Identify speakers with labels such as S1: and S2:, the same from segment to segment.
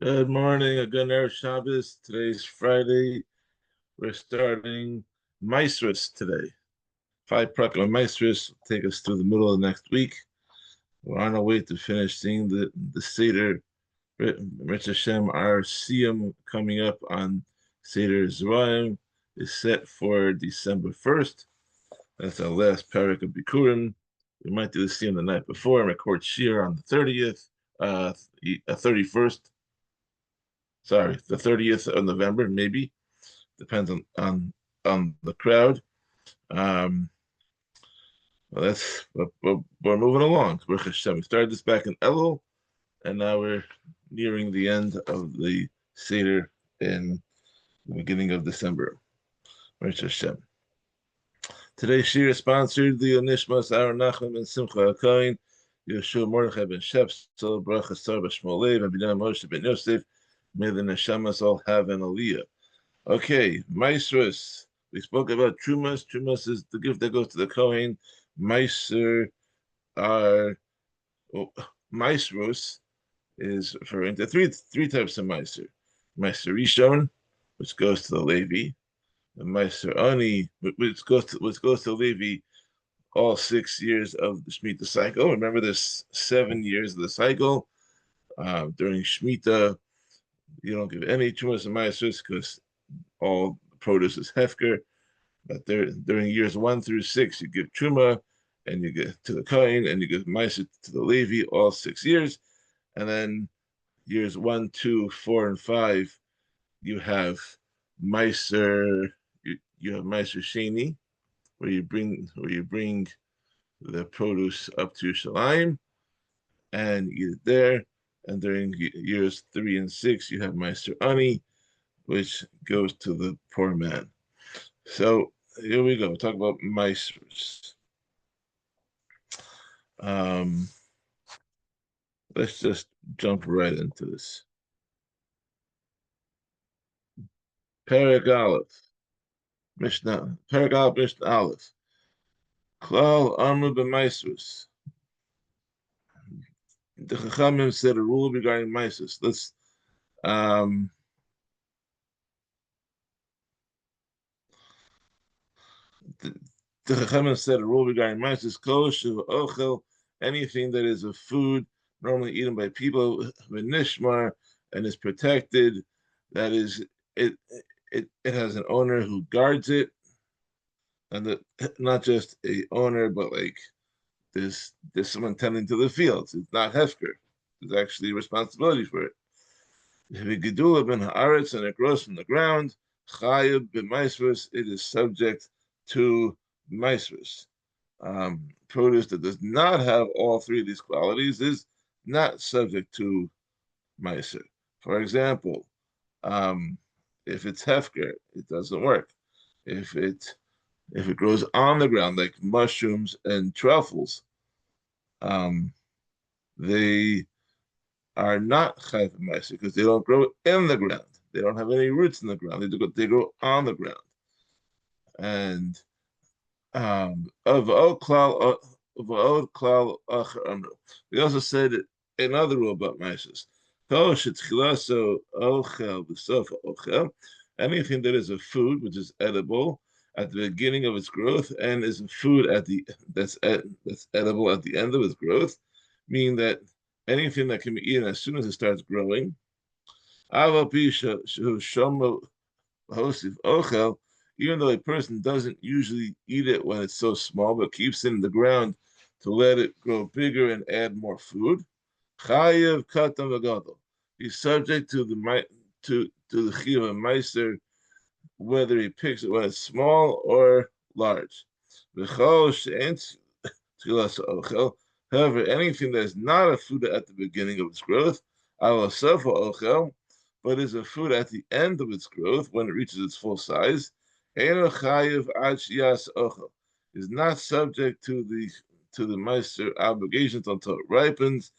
S1: Good morning, a good Erev Shabbos. Today's Friday. We're starting Maasros today. Five Perek on Maasros will take us through the middle of next week. We're on our way to finish seeing the Seder. Rich Hashem, our Siyum coming up on Seder Zerayim is set for December 1st. That's our last Perek of Bikurim. We might do the Siyum the night before and record shiur on the 30th, 31st. Sorry, the 30th of November, maybe. Depends on the crowd. Um, well, we're moving along. Baruch Hashem. We started this back in Elul, and now we're nearing the end of the Seder in the beginning of December. Baruch Hashem. Today's shiur is sponsored the Onishmas Aaron Nachum and Simcha HaKohen, Yeshua Mordechai ben Shepsel, Baruch Asar B'Shmolev, and Binyan Moshe ben Yosef. May the neshamas all have an aliyah. Okay, Maasros. We spoke about Trumas. Trumas is the gift that goes to the Kohen. Maaser are Maasros is referring to three types of Maaser. Maaser Rishon, which goes to the Levi, and Maaser Ani, which goes to Levi all 6 years of the Shemitah cycle. Remember, there's 7 years of the cycle. During Shemitah, you don't give any Trumas and Maasros because all produce is hefker. But during years 1 through 6, you give truma, and you get to the kohen, and you give ma'aser to the Levi all 6 years, and then years 1, 2, 4, and 5, you have ma'aser. You have ma'aser sheni, where you bring the produce up to Shalim and eat it there. And during years 3 and 6, you have ma'aser ani, which goes to the poor man. So here we go. Talk about Maasros. Let's just jump right into this. Perek Aleph, Mishnah. Perek Aleph, Mishnah Aleph. Klal Amru b'Maasros. The Chachamim said a rule regarding Maasros. Let's the Chachamim said a rule regarding Maasros. Kol shehu ochel, anything that is a food normally eaten by people, v'nishmar, and is protected. That is, it has an owner who guards it, and not just a owner, but like there's someone tending to the fields. It's not hefker. There's actually responsibility for it. If it gedula ben haaretz, and it grows from the ground, chayib b'maasros, it is subject to maasros. Produce that does not have all three of these qualities is not subject to maaser. For example, if it's hefker, it doesn't work. If it grows on the ground like mushrooms and truffles, they are not chayv maaser because they don't grow in the ground. They don't have any roots in the ground. They grow on the ground. And of klal. We also said another rule about maasros. Anything that is a food which is edible at the beginning of its growth and is a food that's edible at the end of its growth, meaning that anything that can be eaten as soon as it starts growing. Even though a person doesn't usually eat it when it's so small, but keeps it in the ground to let it grow bigger and add more food, chayev katam v'gadol. He's subject to the chiyuv of maaser, whether he picks it when it's small or large. However, anything that is not a food at the beginning of its growth, but is a food at the end of its growth when it reaches its full size, is not subject to the maaser obligations until it ripens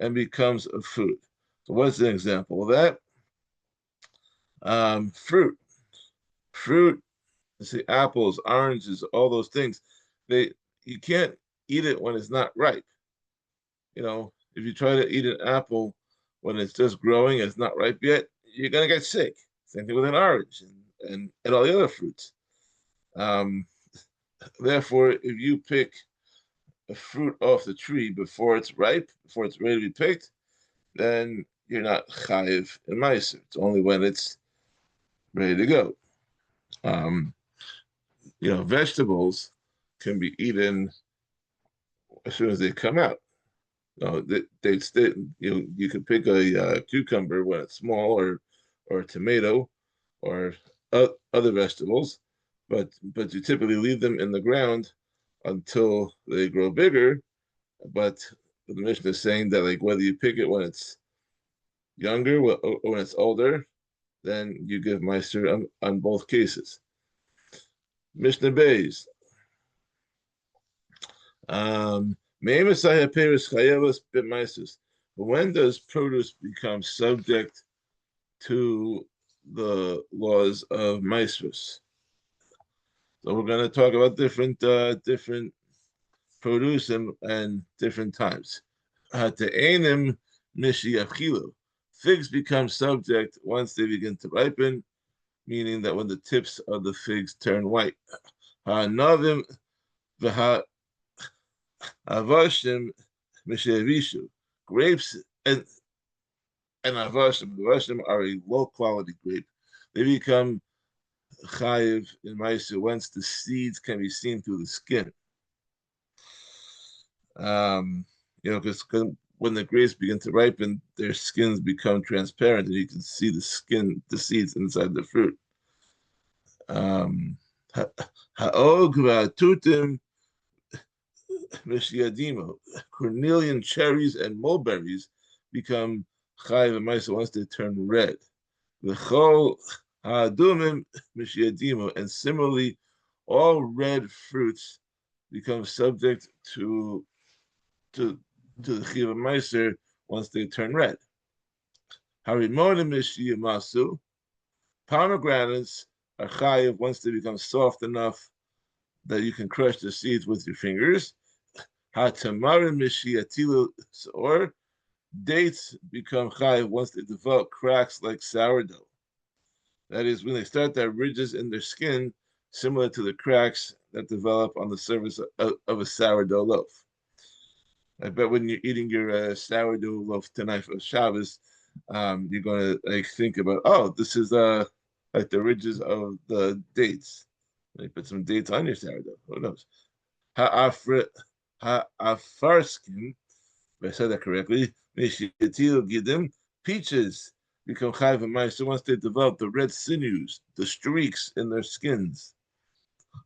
S1: and becomes a food. So what's an example of that? Fruit. Let's say apples, oranges, all those things. You can't eat it when it's not ripe. If you try to eat an apple when it's just growing, it's not ripe yet, you're gonna get sick. Same thing with an orange and all the other fruits. Um, Therefore, if you pick a fruit off the tree before it's ripe, before it's ready to be picked, then you're not chayiv in meiser. It's only when it's ready to go. Um, Vegetables can be eaten as soon as they come out. They stay. You can pick a cucumber when it's small, or a tomato, or other vegetables, but you typically leave them in the ground until they grow bigger. But the Mishnah is saying that like whether you pick it when it's younger or when it's older, then you give meiser on both cases. Mishnah Beis. When does produce become subject to the laws of Maasros? So we're going to talk about different produce and different times. Figs become subject once they begin to ripen, meaning that when the tips of the figs turn white. Avashim mishevishu. Grapes and avashim. The avashim are a low quality grape. They become chayiv in meiser once the seeds can be seen through the skin. Because when the grapes begin to ripen, their skins become transparent, and you can see the seeds inside the fruit. Ha'og va'tutim Mishiadimo, cornelian cherries and mulberries become chayiv and meiser once they turn red. V'chol ha'adumim mishiadimo, and similarly, all red fruits become subject to the chayiv and meiser once they turn red. Harimonim mishiyamasu, pomegranates are chayiv once they become soft enough that you can crush the seeds with your fingers. Hatamarim mishiatilu, or dates become chayiv once they develop cracks like sourdough. That is, when they start to have ridges in their skin, similar to the cracks that develop on the surface of a sourdough loaf. I bet when you're eating your sourdough loaf tonight for Shabbos, you're going to think about, oh, this is like the ridges of the dates. They put some dates on your sourdough. Who knows? Ha'afarskim, if I said that correctly, peaches become chayiv and meiser once they develop the red sinews, the streaks in their skins.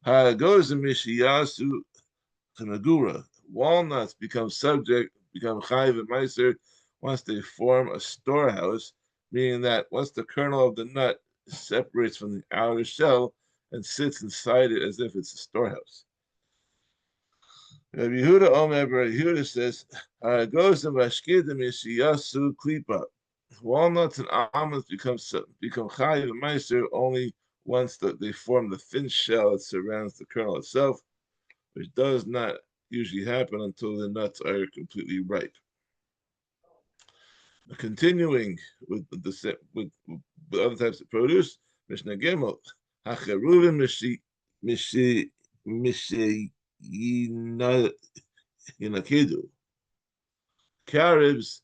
S1: Ha'agozim mishiyasu kanagura, walnuts become chayiv and meiser once they form a storehouse, meaning that once the kernel of the nut separates from the outer shell and sits inside it as if it's a storehouse. Rabbi Yehuda says, walnuts and almonds become chayiv and meiser only once they form the thin shell that surrounds the kernel itself, which does not usually happen until the nuts are completely ripe. Continuing with other types of produce, Mishnah Gimel, Hacheruvim Yinakidu. Carobs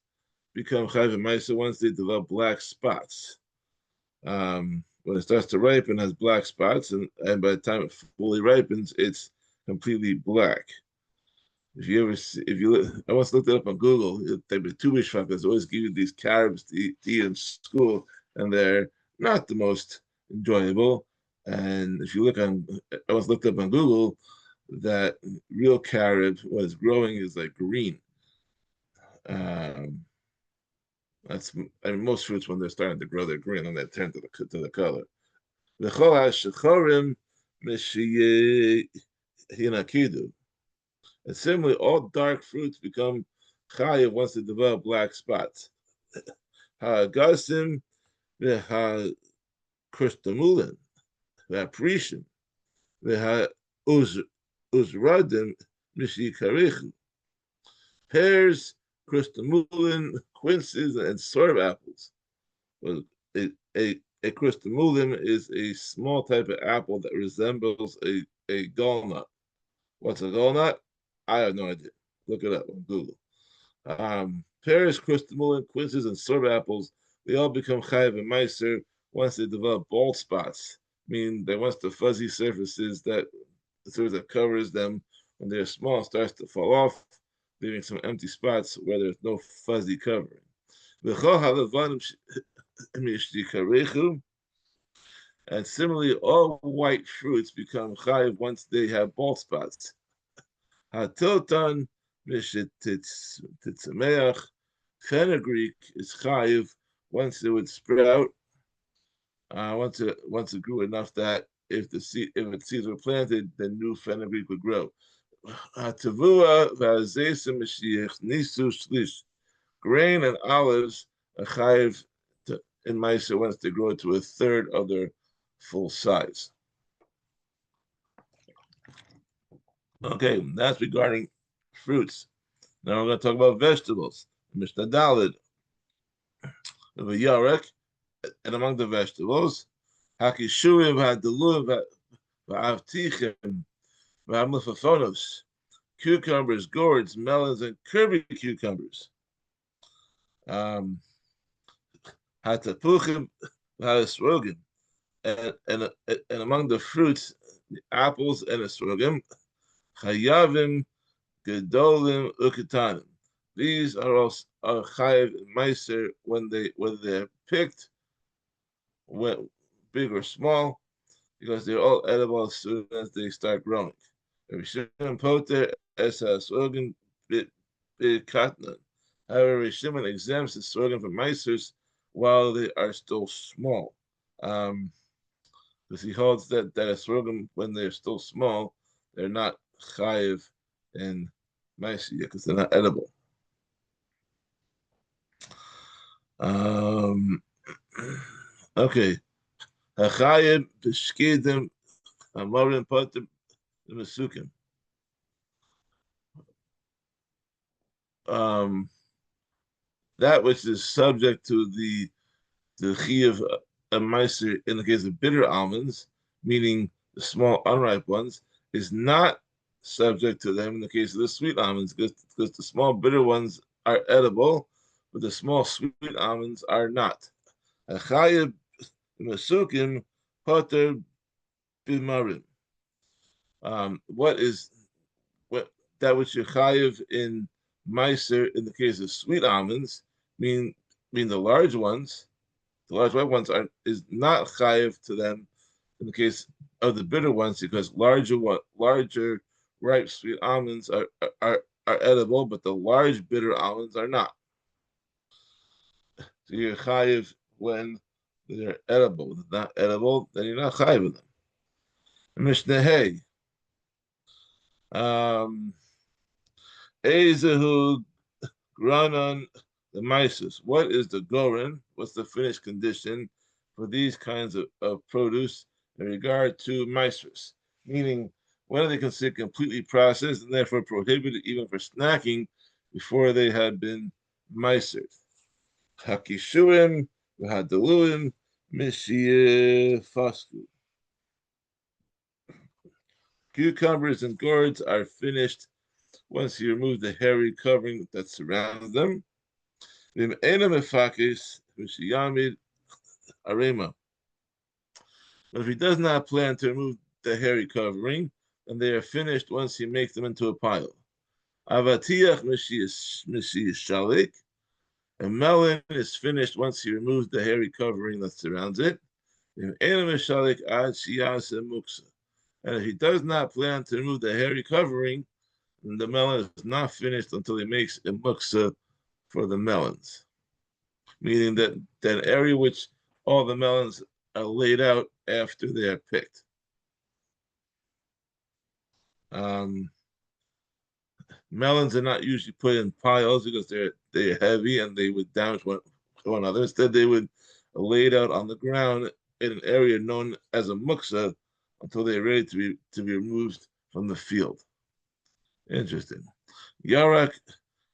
S1: become chayiv and meiser once they develop black spots. When it starts to ripen, it has black spots, and by the time it fully ripens, it's completely black. I once looked it up on Google. They've been two mishpakas always give you these carobs to eat in school, and they're not the most enjoyable. And if you I once looked up on Google that real carob, when it's growing, is like green. Most fruits when they're starting to grow, they're green, and they turn to the color. The shechorim hinakidu. And similarly, all dark fruits become chayiv once they develop black spots. Ha'agasim v'ha'krustamulin v'ha'prishim v'ha'uzradim mishikarichu. Pears Christamulin, quinces, and sorb apples. Well, a Christamulin is a small type of apple that resembles a gallnut. What's a gallnut? I have no idea. Look it up on Google. Pears, Christamulin, quinces, and sorb apples, they all become chayav and meiser once they develop bald spots, meaning that once the fuzzy surfaces that the surface that covers them when they're small starts to fall off, leaving some empty spots where there's no fuzzy covering. And similarly, all white fruits become chayiv once they have bald spots. Hatilton mishititzameach, fenugreek is chayiv once it would sprout. Once it grew enough that if its seeds were planted, then new fenugreek would grow. Tavua v'azesim mashiach nisu shlish. Grain and olives are chayiv in Meiser once they grow to a third of their full size. Okay, that's regarding fruits. Now we're going to talk about vegetables. Mishnah Daled. Yarek, and among the vegetables, hakishurim v'hadeluim v'avtichim v'hamlefafonos, cucumbers, gourds, melons, and Kirby cucumbers. Hatapuchim v'hasrogim, and among the fruits, the apples and esrogim, chayavim, gedolim, uketanim. These are also chayiv and meiser whether they're picked, when big or small, because they're all edible as soon as they start growing. Rishimon poter es hasrogim b'katnan. However, Rishimon exempts the sorghum from meisers while they are still small, because he holds that a sorghum, when they're still small, they're not chayiv and meiser because they're not edible. Okay. Hachayim b'shkidim amarim patim b'mesukim. That which is subject to the chiyuv of meiser in the case of bitter almonds, meaning the small unripe ones, is not subject to them in the case of the sweet almonds, because the small bitter ones are edible, but the small sweet almonds are not. Achayim mesukim pater bimarim. What that which you're chayiv in meiser in the case of sweet almonds, mean the large ones, the large white ones is not chayiv to them in the case of the bitter ones, because larger ripe sweet almonds are edible, but the large bitter almonds are not. So you're chayiv when they're edible. If they're not edible, then you're not chayiv with them. Mishnah Hey. Ezehu granon the Mises. What is the goren? What's the finished condition for these kinds of produce in regard to Maasros? Meaning, when are they considered completely processed and therefore prohibited even for snacking before they had been meisered? Hakishuim, v'hadeluim, mishiyefasku. Cucumbers and gourds are finished once you remove the hairy covering that surrounds them. But if he does not plan to remove the hairy covering, then they are finished once he makes them into a pile. Avatiach shalik. A melon is finished once he removes the hairy covering that surrounds it. And if he does not plan to remove the hairy covering, then the melon is not finished until he makes a muksa for the melons. Meaning that area which all the melons are laid out after they are picked. Melons are not usually put in piles because they're heavy and they would damage one another. Instead, they would laid out on the ground in an area known as a muksa until they're ready to be removed from the field. Interesting. Yarak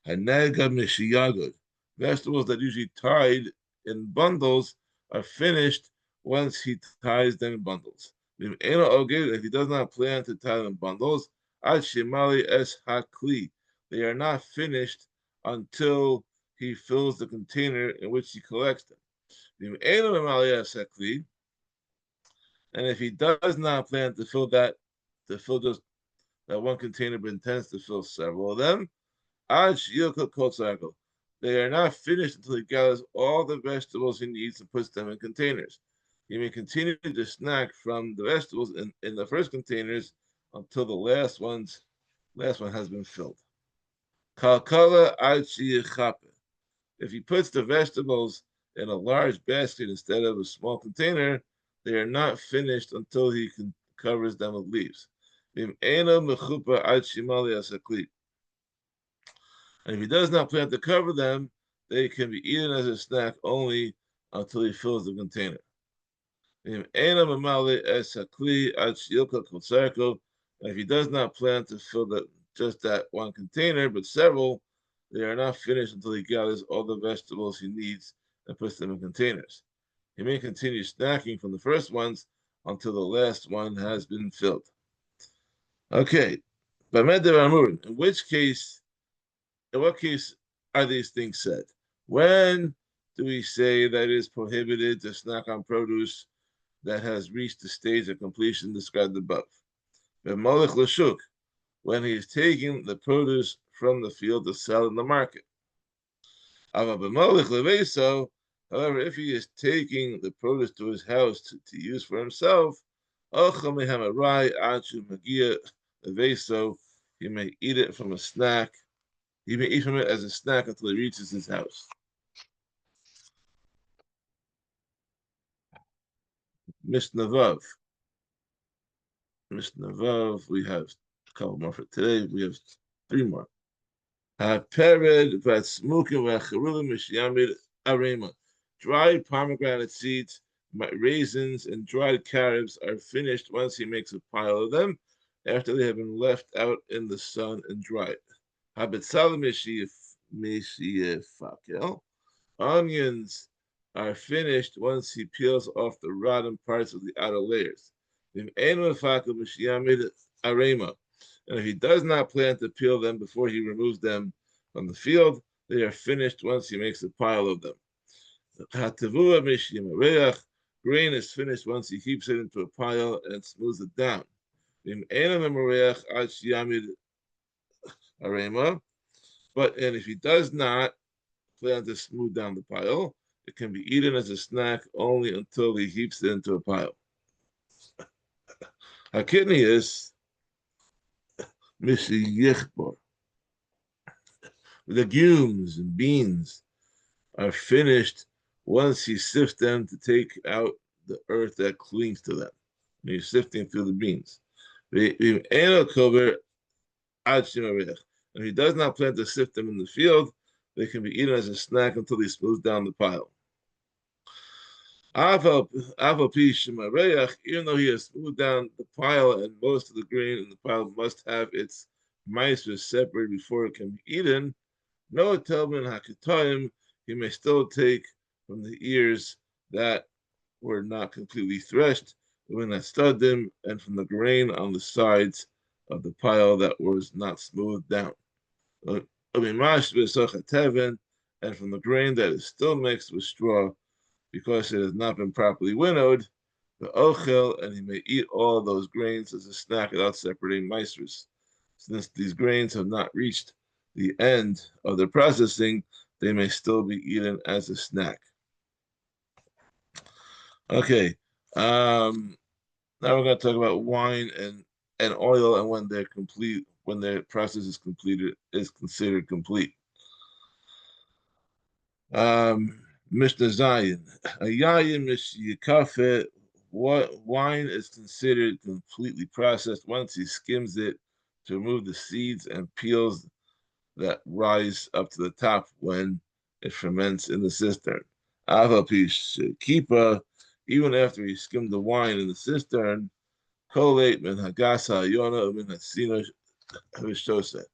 S1: Hanega mishiyagud. Vegetables that usually tied in bundles are finished once he ties them in bundles. If he does not plan to tie them in bundles, ad shemali es hakli. They are not finished until he fills the container in which he collects them. And if he does not plan to fill just that one container, but intends to fill several of them, they are not finished until he gathers all the vegetables he needs and puts them in containers. He may continue to snack from the vegetables in the first containers until the last one has been filled. If he puts the vegetables in a large basket instead of a small container, they are not finished until he covers them with leaves. And if he does not plan to cover them, they can be eaten as a snack only until he fills the container. And if he does not plan to fill just that one container, but several, they are not finished until he gathers all the vegetables he needs and puts them in containers. He may continue snacking from the first ones until the last one has been filled. Okay, in what case are these things said? When do we say that it is prohibited to snack on produce that has reached the stage of completion described above? When he is taking the produce from the field to sell in the market. However, if he is taking the produce to his house to use for himself, he may eat it from a snack. He may eat from it as a snack until he reaches his house. Mishnah Vav. We have a couple more for today. We have 3 more. Perek arema. Dried pomegranate seeds, raisins, and dried carrots are finished once he makes a pile of them after they have been left out in the sun and dried. Onions are finished once he peels off the rotten parts of the outer layers. And if he does not plan to peel them before he removes them from the field, they are finished once he makes a pile of them. Grain is finished once he heaps it into a pile and smooths it down. But if he does not plan to smooth down the pile, it can be eaten as a snack only until he heaps it into a pile. Hakidney is Mishiyichbor. Legumes and beans are finished once he sifts them to take out the earth that clings to them. And he's sifting through the beans. If he does not plan to sift them in the field, they can be eaten as a snack until he smooths down the pile. Even though he has smoothed down the pile and most of the grain in the pile must have its Maasros separated before it can be eaten, no telman hakatoim, he may still take from the ears that were not completely threshed, when that studim, and from the grain on the sides of the pile that was not smoothed down. And from the grain that is still mixed with straw, because it has not been properly winnowed, the ochel, and he may eat all those grains as a snack without separating Maasros. Since these grains have not reached the end of their processing, they may still be eaten as a snack. Okay, now we're going to talk about wine and oil, and when they're complete, when their process is completed, is considered complete. Mishnah Zayin, Ayayin Mishyikafe, what wine is considered completely processed once he skims it to remove the seeds and peels that rise up to the top when it ferments in the cistern. Avapish Kipa, even after he skimmed the wine in the cistern, Kolate min Hagasa Yona min Hasina Vishosa.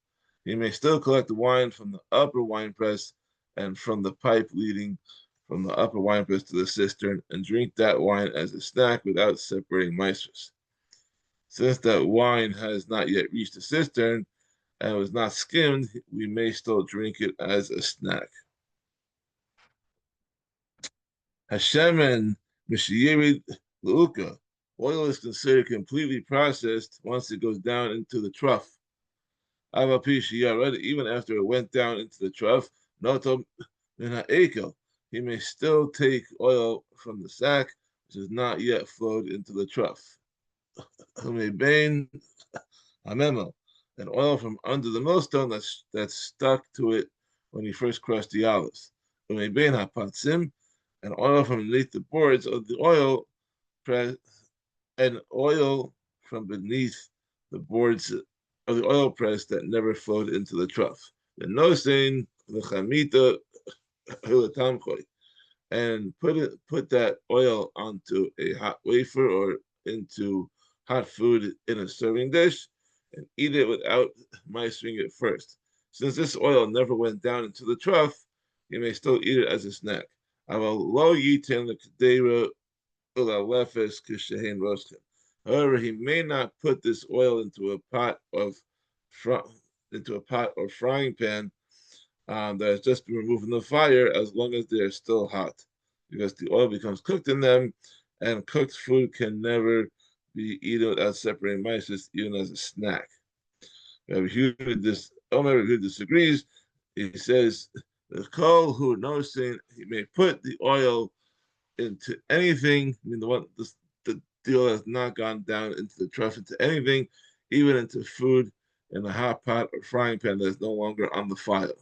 S1: He may still collect the wine from the upper wine press and from the pipe leading from the upper wine press to the cistern and drink that wine as a snack without separating Maasros. Since that wine has not yet reached the cistern and was not skimmed, we may still drink it as a snack. Hashemen Mishiyirid Luka. Oil is considered completely processed once it goes down into the trough. Even after it went down into the trough, Noto Minha'ekel. He may still take oil from the sack, which has not yet flowed into the trough. Humebain Hamemo, and oil from under the millstone that's stuck to it when he first crushed the olives. Humebain Hapatsim, and oil from beneath the boards of the oil press, and oil from beneath the boards of the oil press that never flowed into the trough. The nosein, the chamita, and put that oil onto a hot wafer or into hot food in a serving dish and eat it without moistening it first. Since this oil never went down into the trough, you may still eat it as a snack. However, he may not put this oil into a pot or frying pan that has just been removed from the fire as long as they are still hot, because the oil becomes cooked in them, and cooked food can never be eaten without separating Maasros, even as a snack. Rabbi Yehuda disagrees. He says the Kol who knows saying he may put the oil into anything. I mean, the oil has not gone down into the trough, into anything, even into food in a hot pot or frying pan that is no longer on the fire.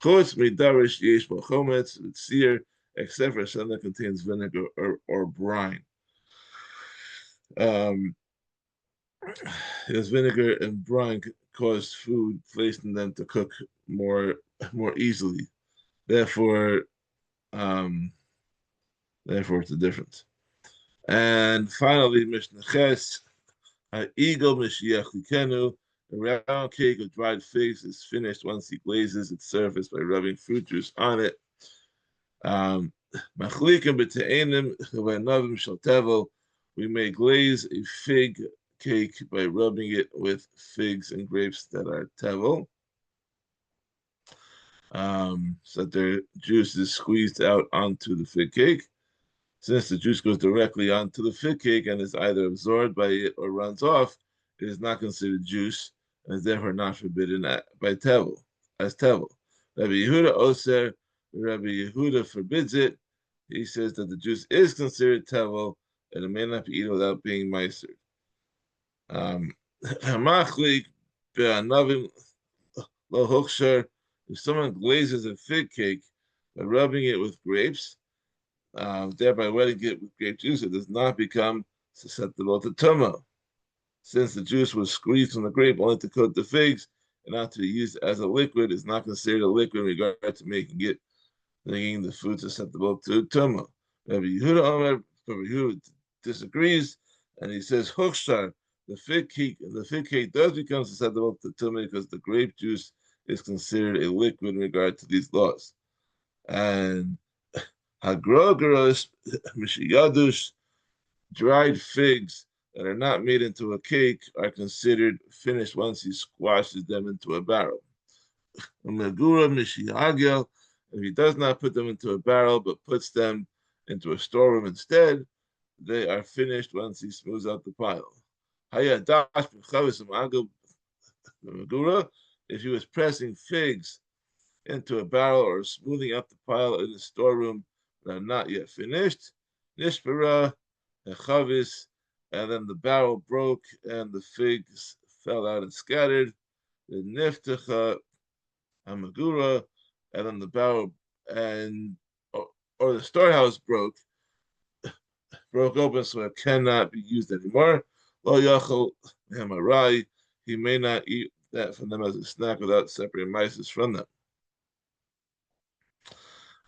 S1: Chutz midarish yesh chometz tzir, except for something that contains vinegar or brine. As vinegar and brine cause food placed in them to cook more easily. Therefore, it's a difference. And finally, Mishnah Ches, Eagle Mashiach Likenu, a round cake of dried figs is finished once he glazes its surface by rubbing fruit juice on it. We may glaze a fig cake by rubbing it with figs and grapes that are tevel, so that their juice is squeezed out onto the fig cake. Since the juice goes directly onto the fig cake and is either absorbed by it or runs off, it is not considered juice and is therefore not forbidden by tevel, as tevel. Rabbi Yehuda Oser, Rabbi Yehuda forbids it. He says that the juice is considered tevel and it may not be eaten without being meistered. If someone glazes a fig cake by rubbing it with grapes, thereby wetting it with grape juice, it does not become susceptible to tumah. Since the juice was squeezed from the grape only to coat the figs and not to be used as a liquid, is not considered a liquid in regard to making the food susceptible to tumah. Rabbi Yehuda disagrees, and he says hukshar, the fig cake does become susceptible to tumah because the grape juice is considered a liquid in regard to these laws. And hagrogaros mishiyadush, dried figs that are not made into a cake are considered finished once he squashes them into a barrel. Megura mishihagel, if he does not put them into a barrel but puts them into a storeroom instead, they are finished once he smooths out the pile. If he was pressing figs into a barrel or smoothing up the pile in the storeroom that are not yet finished, nishpara, chavis, and then the barrel broke and the figs fell out and scattered. The niftacha hamagura, and then the barrel or the storehouse broke open, so it cannot be used anymore. Lo yachol hamarai, he may not eat that from them as a snack without separating Maasros from them.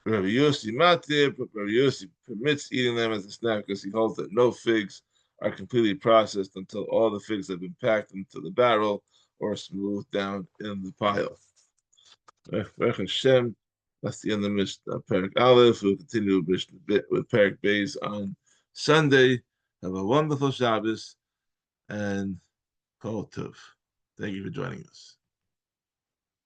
S1: Rabbi Yossi Matir, but Rabbi Yossi permits eating them as a snack because he holds that no figs are completely processed until all the figs have been packed into the barrel or smooth down in the pile. Baruch Hashem, that's the end of Mishnah Perek Aleph. We'll continue with Perek Beis on Sunday. Have a wonderful Shabbos and Kol Tov. Thank you for joining us.